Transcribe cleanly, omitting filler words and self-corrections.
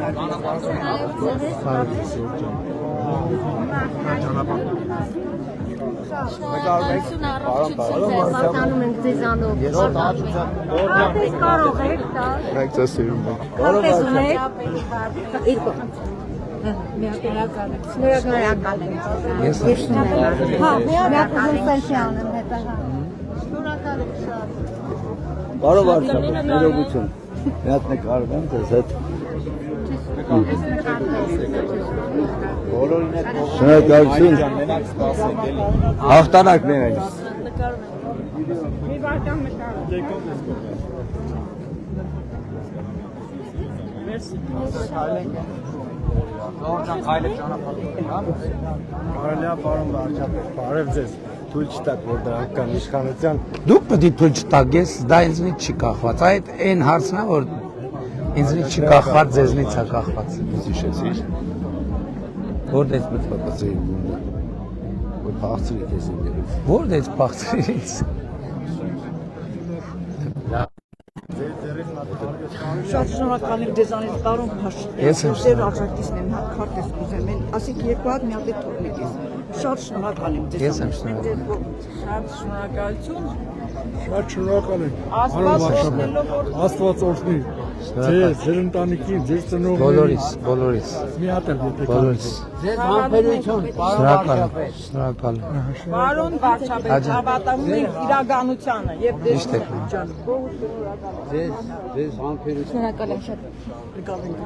Պատանում ենք ձեզանով։ Արդես կարող եք դա։ Մենք ձեզ սիրում ենք։ Արդես ունեք։ Երկու։ Շնորհակալ եմ։ Ես Հա, միակ սելֆի անեմ հետո։ Շնորհակալ եմ շատ։ Բարով արշավ, ներողություն։ Միատ նկարում եմ ձեզ հետ։ Շնորհակալություն։ Հաղթանակ ներենք։ Մի վարդան մտա։ Կարելի է պարոն վարչապետ, բարև ձեզ, թույլ չտաք, որ դրական իշխանության դուք պետք է թույլ չտագես, դա ինձնից չի կախված, այդ այն հարցն է, որ ինձնից չի կախված, ձեզնից է կախված։ Հիշեցիր։ Որտե՞ց պետք է Պատասխան որ փախցրի քեզ ինձ։ որտե՞ց փախցրից։ Շատ շնորհակալ եմ ձեզանից պարոն Ես եմ Ձեր աջակցիցն եմ, հատ քարտեզ կուզեմ, ասիկ երկու հատ մի հատ թողնեք ես։ Շատ շնորհակալ եմ Ես եմ շնորհակալ։ Շատ շնորհակալություն։ շատ շնորհակալ եմ։ Աստված օրհնելով որ Աստված օրհնի։ Ձեզ, ձեր ընտանիքին, ձեր ծնողներին։ Բոլորիս։ Մի հատ եմ եթե Բոլորիս։ ձեզ համբերություն, Շնորհակալ։ պարոն վարչապետ, հավատում ենք իրականությանը եւ Ճիշտ եք։ Ձեզ համբերություն։ Շնորհակալ եմ շատ։ դերկալ ենք։